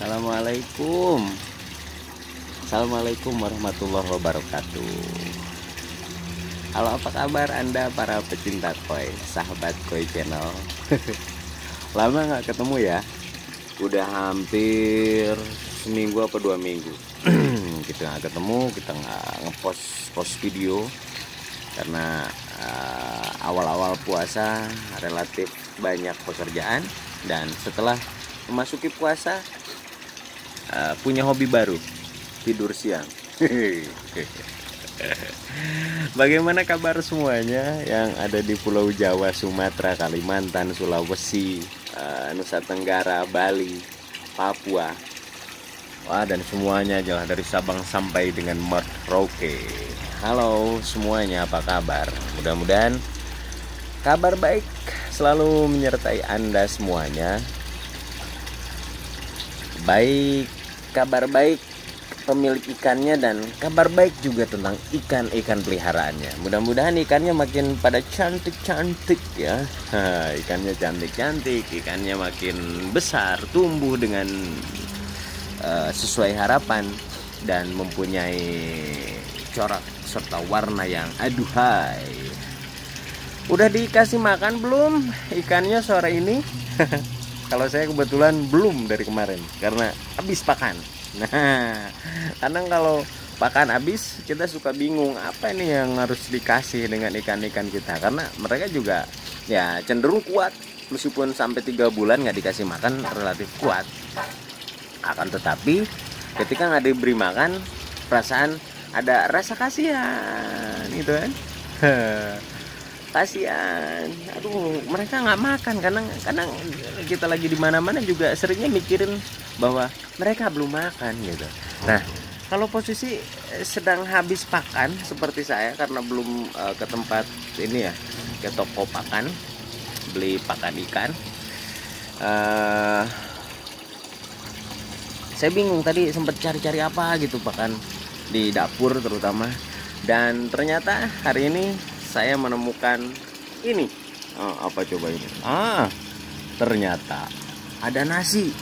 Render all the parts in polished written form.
Assalamualaikum. Assalamualaikum warahmatullahi wabarakatuh. Halo, apa kabar Anda para pecinta koi, sahabat koi channel? Lama nggak ketemu ya? Udah hampir seminggu apa 2 minggu kita nggak ketemu, kita nggak ngepost video karena awal-awal puasa relatif banyak pekerjaan, dan setelah memasuki puasa punya hobi baru, tidur siang. Bagaimana kabar semuanya yang ada di Pulau Jawa, Sumatera, Kalimantan, Sulawesi, Nusa Tenggara, Bali, Papua, wah, dan semuanya jalan dari Sabang sampai dengan Merauke. Halo semuanya, apa kabar? Mudah-mudahan kabar baik selalu menyertai Anda semuanya. Baik, kabar baik pemilik ikannya dan kabar baik juga tentang ikan-ikan peliharaannya. Mudah-mudahan ikannya makin pada cantik-cantik ya. Ikannya cantik-cantik, ikannya makin besar, tumbuh dengan sesuai harapan dan mempunyai corak serta warna yang aduhai. Udah dikasih makan belum ikannya sore ini? Kalau saya kebetulan belum dari kemarin karena habis pakan. Nah, kadang kalau pakan habis kita suka bingung apa ini yang harus dikasih dengan ikan-ikan kita, karena mereka juga ya cenderung kuat meskipun sampai 3 bulan nggak dikasih makan relatif kuat. Akan tetapi ketika nggak diberi makan, perasaan ada rasa kasihan gitu kan. Kasihan, aduh, mereka nggak makan. Kadang kita lagi di mana-mana juga seringnya mikirin bahwa mereka belum makan gitu. Nah, kalau posisi sedang habis pakan seperti saya karena belum ke tempat ini ya, ke toko pakan beli pakan ikan, saya bingung tadi sempat cari-cari apa gitu pakan di dapur terutama, dan ternyata hari ini saya menemukan ini. Apa coba ini? Ternyata ada nasi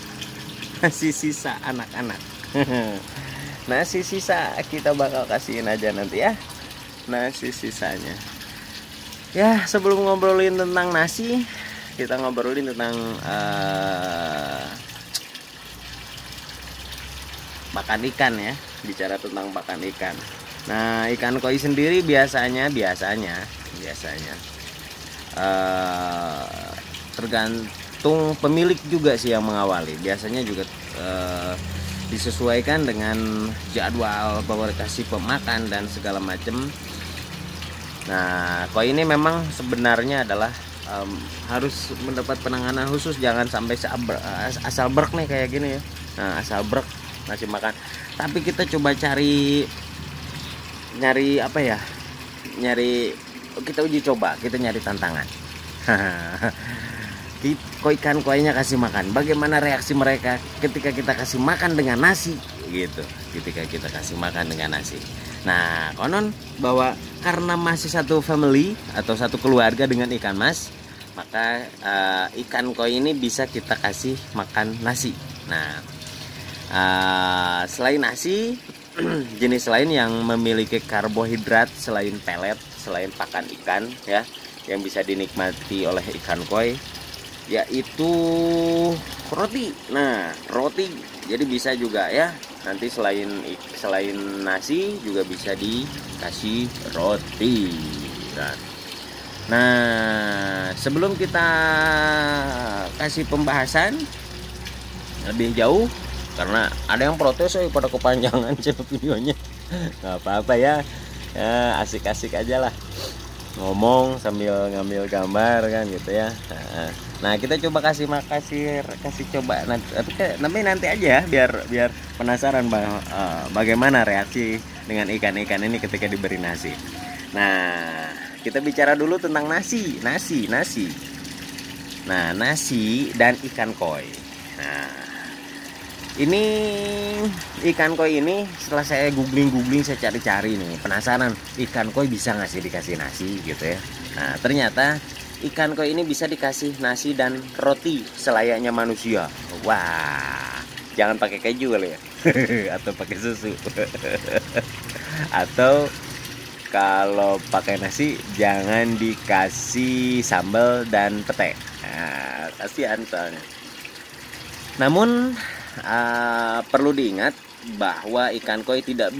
sisa anak-anak. Nasi sisa kita bakal kasihin aja nanti ya, nasi sisanya. Ya, sebelum ngobrolin tentang nasi, kita ngobrolin tentang pakan ikan ya. Bicara tentang pakan ikan. Nah, ikan koi sendiri biasanya tergantung pemilik juga sih yang mengawali. Biasanya juga disesuaikan dengan jadwal bahwa kasih pemakan dan segala macam. Nah, koi ini memang sebenarnya adalah harus mendapat penanganan khusus, jangan sampai asal brek nih kayak gini ya. Nah, asal brek ngasih makan. Tapi kita coba nyari apa ya, kita uji coba, kita nyari tantangan. Ikan koinya kasih makan, bagaimana reaksi mereka ketika kita kasih makan dengan nasi gitu, ketika kita kasih makan dengan nasi. Nah, konon bahwa karena masih satu family atau satu keluarga dengan ikan mas, maka ikan koi ini bisa kita kasih makan nasi. Nah, selain nasi, jenis lain yang memiliki karbohidrat selain pelet, selain pakan ikan ya, yang bisa dinikmati oleh ikan koi, yaitu roti. Nah, roti jadi bisa juga ya, nanti selain nasi juga bisa dikasih roti. Nah, sebelum kita kasih pembahasan lebih jauh, karena ada yang protes pada kepanjangan channel videonya. Nggak apa-apa ya, asik-asik aja lah, ngomong sambil ngambil gambar kan gitu ya. Nah, kita coba kasih coba nanti aja ya, biar penasaran bagaimana reaksi dengan ikan-ikan ini ketika diberi nasi. Nah, kita bicara dulu tentang nasi. Nah, nasi dan ikan koi. Nah, ini ikan koi ini setelah saya googling, saya cari-cari nih, penasaran ikan koi bisa nggak sih dikasih nasi gitu ya. Nah, ternyata ikan koi ini bisa dikasih nasi dan roti selayaknya manusia. Wah, Jangan pakai keju kali ya. Atau pakai susu. Atau kalau pakai nasi jangan dikasih sambal dan pete. Nah, kasihan soalnya. Namun perlu diingat bahwa ikan koi tidak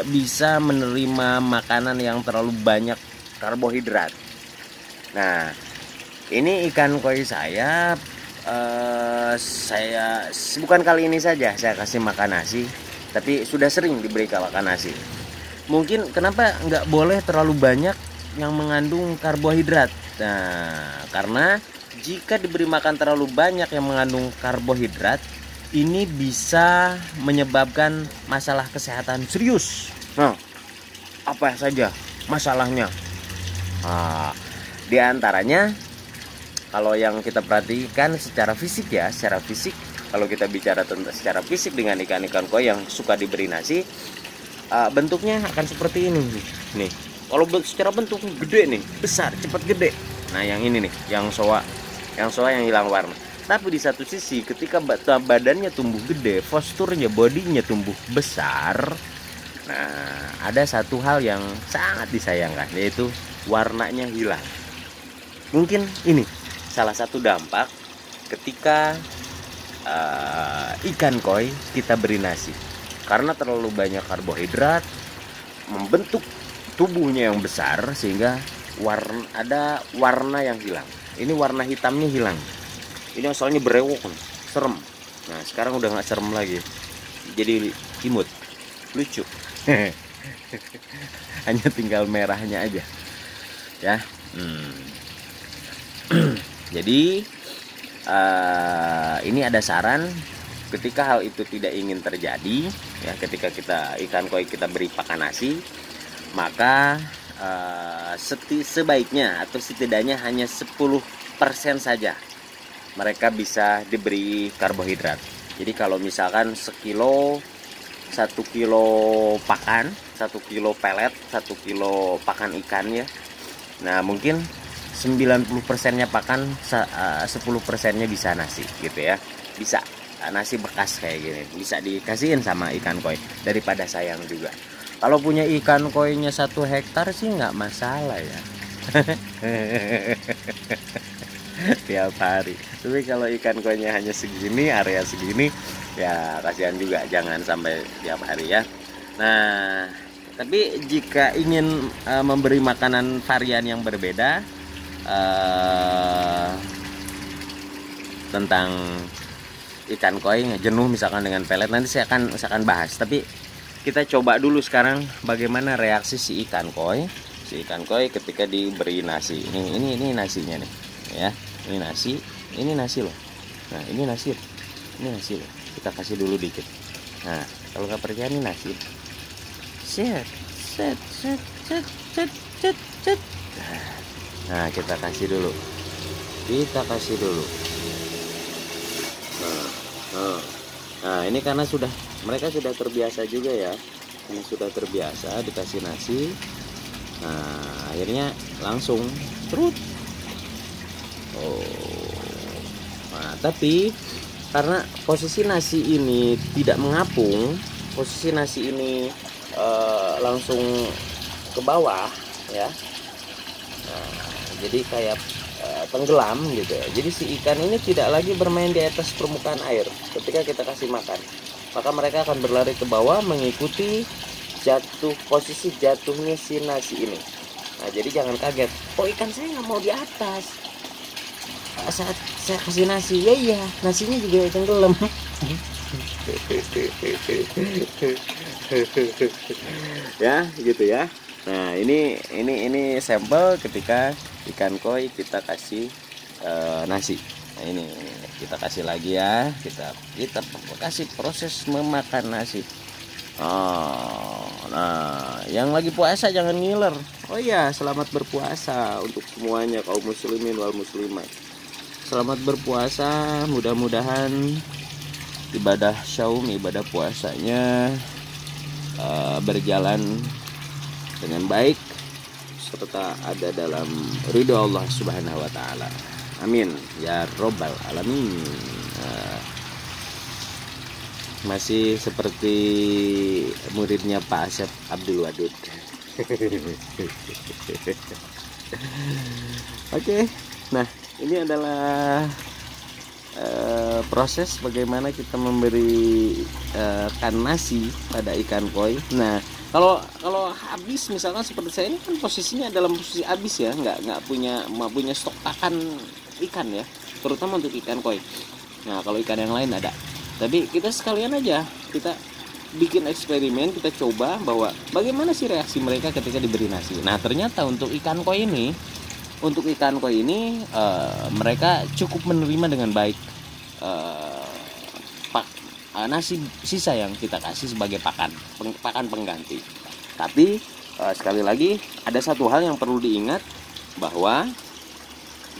bisa menerima makanan yang terlalu banyak karbohidrat. Nah, ini ikan koi saya bukan kali ini saja saya kasih makan nasi, tapi sudah sering diberi makan nasi. Mungkin kenapa nggak boleh terlalu banyak yang mengandung karbohidrat? Nah, karena jika diberi makan terlalu banyak yang mengandung karbohidrat, ini bisa menyebabkan masalah kesehatan serius. Nah, apa saja masalahnya? Nah, di antaranya kalau yang kita perhatikan secara fisik ya, secara fisik kalau kita bicara tentang secara fisik dengan ikan-ikan koi yang suka diberi nasi, bentuknya akan seperti ini nih. Kalau secara bentuk gede nih, besar, cepat gede. Nah, yang ini nih, yang soa yang hilang warna. Tapi di satu sisi ketika badannya tumbuh gede, posturnya, bodinya tumbuh besar, nah ada satu hal yang sangat disayangkan, yaitu warnanya hilang. Mungkin ini salah satu dampak ketika ikan koi kita beri nasi. Karena terlalu banyak karbohidrat membentuk tubuhnya yang besar sehingga ada warna yang hilang. Ini warna hitamnya hilang. Ini asalnya berewok, serem. Nah, sekarang udah nggak serem lagi. Jadi imut, lucu. Hanya tinggal merahnya aja. Ya. Jadi ini ada saran ketika hal itu tidak ingin terjadi, ya, ketika ikan koi kita beri pakan nasi, maka sebaiknya atau setidaknya hanya 10% saja mereka bisa diberi karbohidrat. Jadi kalau misalkan 1 kilo pakan, 1 kilo pelet, 1 kilo pakan ikan ya. Nah, mungkin 90%-nya pakan, 10%-nya bisa nasi gitu ya. Bisa nasi bekas kayak gini, bisa dikasihin sama ikan koi daripada sayang juga. Kalau punya ikan koinya 1 hektar sih nggak masalah ya. Tiap hari. Tapi kalau ikan koinya hanya segini, area segini, ya kasihan juga, jangan sampai tiap hari ya. Nah, tapi jika ingin memberi makanan varian yang berbeda tentang ikan koi jenuh misalkan dengan pelet, nanti saya akan bahas. Tapi kita coba dulu sekarang bagaimana reaksi si ikan koi ketika diberi nasi. Ini nasinya nih ya. Ini nasi loh. Nah, ini nasi loh. Kita kasih dulu dikit. Nah, kalau nggak percaya ini nasi. Set. Nah, kita kasih dulu. Nah, ini karena mereka sudah terbiasa juga ya. Ini sudah terbiasa dikasih nasi. Nah, akhirnya langsung terus. Nah, tapi karena posisi nasi ini tidak mengapung, posisi nasi ini langsung ke bawah ya. Nah, jadi kayak tenggelam gitu ya. Jadi si ikan ini tidak lagi bermain di atas permukaan air ketika kita kasih makan. Maka mereka akan berlari ke bawah mengikuti posisi jatuhnya si nasi ini. Nah, jadi jangan kaget. Oh, ikan saya nggak mau di atas. Saat saya kasih nasi, ya nasinya juga tenggelam. Ya, gitu ya. Nah, ini sampel ketika ikan koi kita kasih nasi. Nah, ini kita kasih lagi ya. Kita kasih proses memakan nasi. Nah, yang lagi puasa jangan ngiler. Oh iya, selamat berpuasa untuk semuanya kaum muslimin wal muslimat. Selamat berpuasa, mudah-mudahan ibadah syaum, ibadah puasanya berjalan dengan baik serta ada dalam ridho Allah Subhanahu wa taala. Amin ya robbal alamin. masih seperti muridnya Pak Asep Abdul Wadud. Oke, nah ini adalah proses bagaimana kita memberi kan nasi pada ikan koi. Nah, kalau habis misalkan seperti saya ini kan posisinya dalam posisi habis ya, nggak punya stok pakan ikan ya, terutama untuk ikan koi. Nah, kalau ikan yang lain ada, tapi kita sekalian aja kita bikin eksperimen, kita coba bahwa bagaimana sih reaksi mereka ketika diberi nasi. Nah, ternyata untuk ikan koi ini mereka cukup menerima dengan baik nasi sisa yang kita kasih sebagai pakan pengganti. Tapi sekali lagi ada satu hal yang perlu diingat, bahwa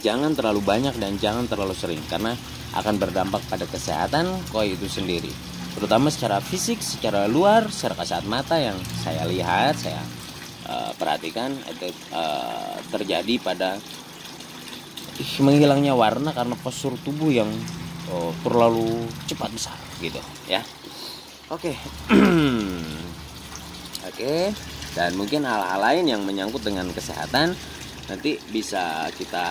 jangan terlalu banyak dan jangan terlalu sering, karena akan berdampak pada kesehatan koi itu sendiri, terutama secara fisik, secara luar, secara kasat mata yang saya lihat, saya perhatikan itu terjadi pada menghilangnya warna karena postur tubuh yang terlalu cepat besar gitu ya. Oke. Oke, dan mungkin hal-hal lain yang menyangkut dengan kesehatan nanti bisa kita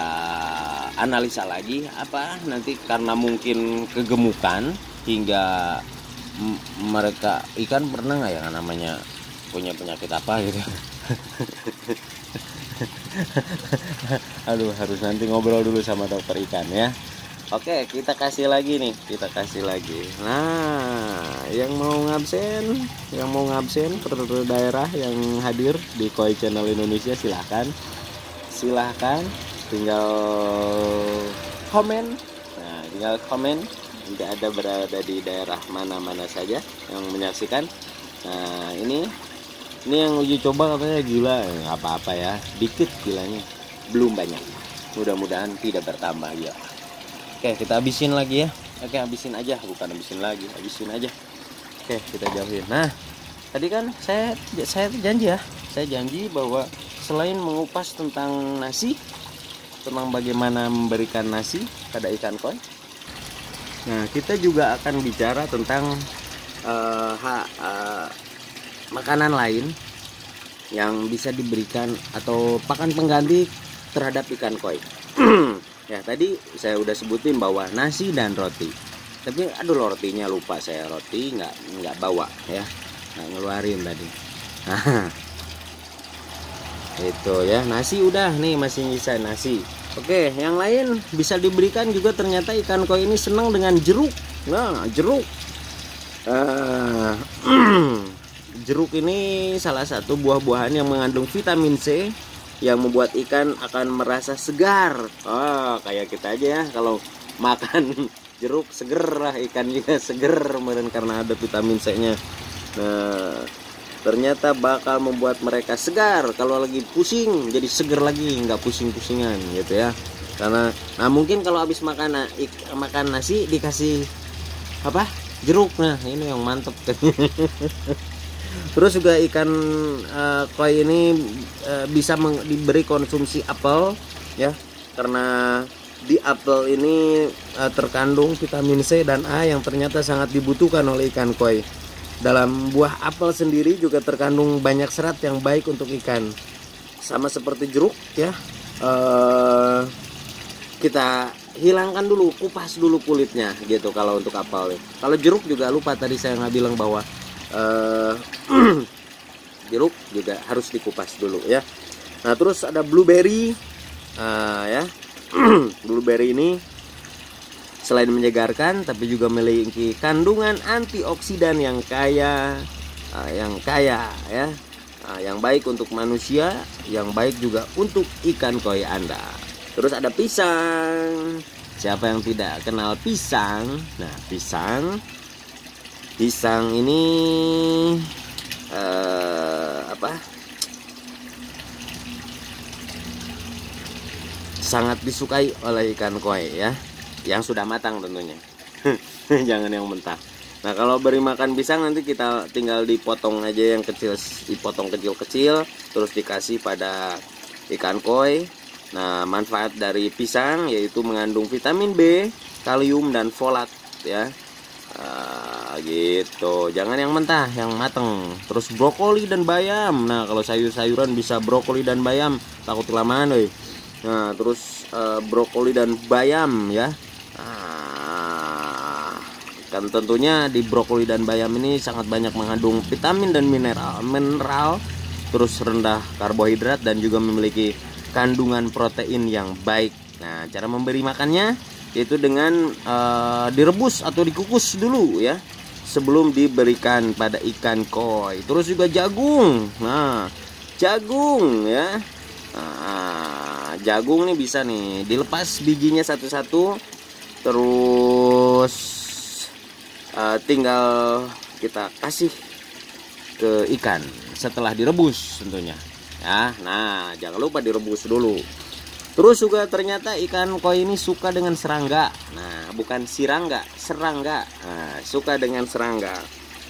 analisa lagi, apa nanti karena mungkin kegemukan hingga mereka ikan pernah nggak yang namanya punya penyakit apa gitu. Aduh, harus nanti ngobrol dulu sama dokter ikan ya. Oke, kita kasih lagi nih, Nah, yang mau ngabsen per daerah yang hadir di Koi Channel Indonesia silahkan, tinggal komen. Nah, tinggal komen jika ada berada di daerah mana-mana saja yang menyaksikan. Nah, ini yang uji coba katanya gila, nggak apa-apa ya, dikit gilanya, belum banyak, mudah-mudahan tidak bertambah ya. Oke, kita habisin lagi ya. Oke, habisin aja, bukan habisin lagi, habisin aja. Oke, kita jauhin. Nah, tadi kan saya janji bahwa selain mengupas tentang nasi, tentang bagaimana memberikan nasi pada ikan koi, nah kita juga akan bicara tentang makanan lain yang bisa diberikan atau pakan pengganti terhadap ikan koi. Ya, tadi saya udah sebutin bahwa nasi dan roti. Tapi rotinya lupa saya, roti nggak bawa ya, nggak ngeluarin tadi. Nah, itu ya, nasi udah nih, masih nyisa nasi. Oke, yang lain bisa diberikan juga. Ternyata ikan koi ini senang dengan jeruk. Nah, jeruk. Jeruk ini salah satu buah-buahan yang mengandung vitamin C yang membuat ikan akan merasa segar. Kayak kita aja ya, kalau makan jeruk seger lah, ikan juga seger karena ada vitamin C-nya. Nah, ternyata bakal membuat mereka segar. Kalau lagi pusing jadi seger lagi, nggak pusing-pusingan gitu ya. Karena mungkin kalau habis makan nasi dikasih jeruk, nah ini yang mantep. Terus juga ikan koi ini bisa diberi konsumsi apel ya, karena di apel ini terkandung vitamin C dan A yang ternyata sangat dibutuhkan oleh ikan koi. Dalam buah apel sendiri juga terkandung banyak serat yang baik untuk ikan. Sama seperti jeruk ya, kita hilangkan dulu, kupas dulu kulitnya gitu kalau untuk apel. Kalau jeruk juga lupa tadi saya nggak bilang bahwa jeruk juga harus dikupas dulu ya. Nah, terus ada blueberry ya. Blueberry ini selain menyegarkan tapi juga memiliki kandungan antioksidan yang kaya ya, yang baik untuk manusia, yang baik juga untuk ikan koi Anda. Terus ada pisang. Siapa yang tidak kenal pisang? Nah, pisang ini sangat disukai oleh ikan koi ya, yang sudah matang tentunya. Jangan yang mentah. Nah, kalau beri makan pisang nanti kita tinggal dipotong aja yang kecil, dipotong kecil-kecil terus dikasih pada ikan koi. Nah, manfaat dari pisang yaitu mengandung vitamin B, kalium dan folat ya. Gitu, jangan yang mentah, yang mateng. Terus brokoli dan bayam. Nah, kalau sayur-sayuran bisa brokoli dan bayam, takut kelamaan deh. Nah, terus brokoli dan bayam ya. Kan tentunya di brokoli dan bayam ini sangat banyak mengandung vitamin dan mineral, terus rendah karbohidrat dan juga memiliki kandungan protein yang baik. Nah, cara memberi makannya yaitu dengan direbus atau dikukus dulu ya, sebelum diberikan pada ikan koi. Terus juga jagung. Nah, jagung ya. Nah, jagung nih bisa nih dilepas bijinya satu-satu, terus tinggal kita kasih ke ikan setelah direbus tentunya ya. Nah, jangan lupa direbus dulu. Terus juga ternyata ikan koi ini suka dengan serangga. Nah, bukan sirangga, serangga. Nah, suka dengan serangga.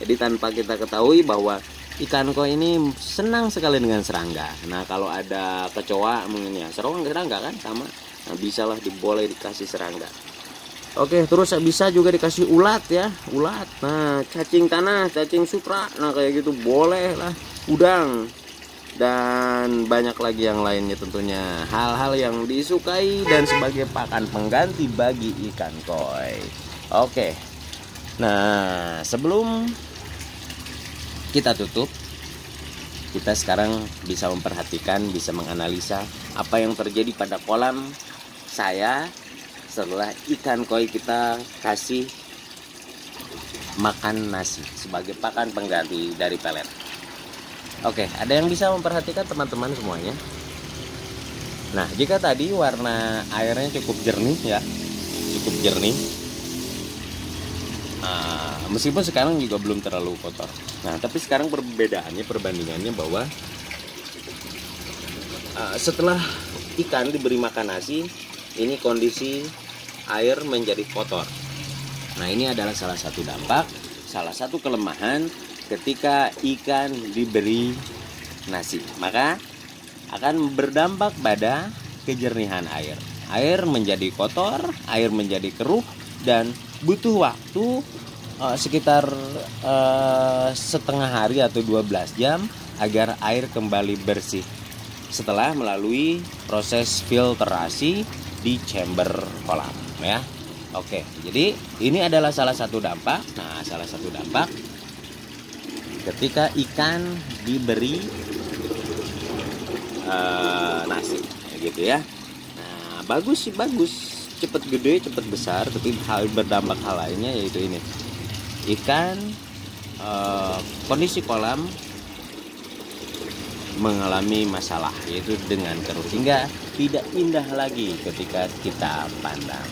Jadi tanpa kita ketahui bahwa ikan koi ini senang sekali dengan serangga. Nah, kalau ada kecoa mungkin ya, serangga kan sama. Nah, bisalah boleh dikasih serangga. Oke, terus bisa juga dikasih ulat ya, ulat. Nah, cacing tanah, cacing sutra. Nah, kayak gitu boleh lah, udang. Dan banyak lagi yang lainnya tentunya. Hal-hal yang disukai dan sebagai pakan pengganti bagi ikan koi. Oke. Nah, sebelum kita tutup, kita sekarang bisa memperhatikan, bisa menganalisa apa yang terjadi pada kolam saya setelah ikan koi kita kasih makan nasi sebagai pakan pengganti dari pelet. Oke, ada yang bisa memperhatikan teman-teman semuanya? Nah, jika tadi warna airnya cukup jernih ya, cukup jernih, meskipun sekarang juga belum terlalu kotor. Nah, tapi sekarang perbandingannya bahwa setelah ikan diberi makan nasi, ini kondisi air menjadi kotor. Nah, ini adalah salah satu dampak, salah satu kelemahan ketika ikan diberi nasi. Maka akan berdampak pada kejernihan air. Air menjadi kotor, air menjadi keruh, dan butuh waktu sekitar setengah hari atau 12 jam agar air kembali bersih setelah melalui proses filtrasi di chamber kolam ya. Oke, jadi ini adalah salah satu dampak. Nah, salah satu dampak ketika ikan diberi nasi gitu ya. Nah, bagus sih, bagus, cepet gede, cepet besar. Tapi berdampak hal lainnya yaitu ini, ikan kondisi kolam mengalami masalah yaitu dengan keruh, hingga tidak indah lagi ketika kita pandang.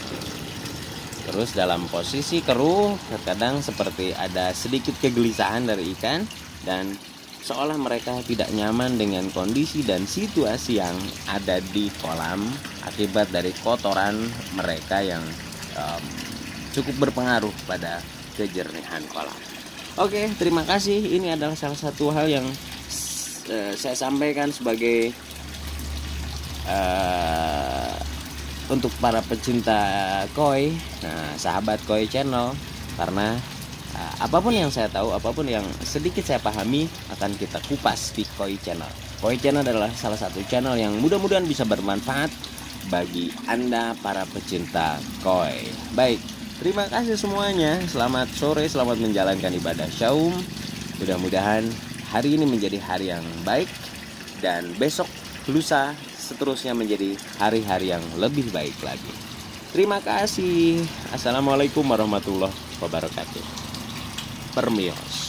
Terus dalam posisi keruh, terkadang seperti ada sedikit kegelisahan dari ikan dan seolah mereka tidak nyaman dengan kondisi dan situasi yang ada di kolam akibat dari kotoran mereka yang cukup berpengaruh pada kejernihan kolam. Oke, terima kasih. Ini adalah salah satu hal yang saya sampaikan sebagai untuk para pecinta koi, nah, sahabat koi channel, karena apapun yang saya tahu, apapun yang sedikit saya pahami akan kita kupas di koi channel. Koi channel adalah salah satu channel yang mudah-mudahan bisa bermanfaat bagi Anda para pecinta koi. Baik, terima kasih semuanya. Selamat sore, selamat menjalankan ibadah syaum. Mudah-mudahan hari ini menjadi hari yang baik, dan besok, lusa, seterusnya menjadi hari-hari yang lebih baik lagi. Terima kasih. Assalamualaikum warahmatullahi wabarakatuh. Permios.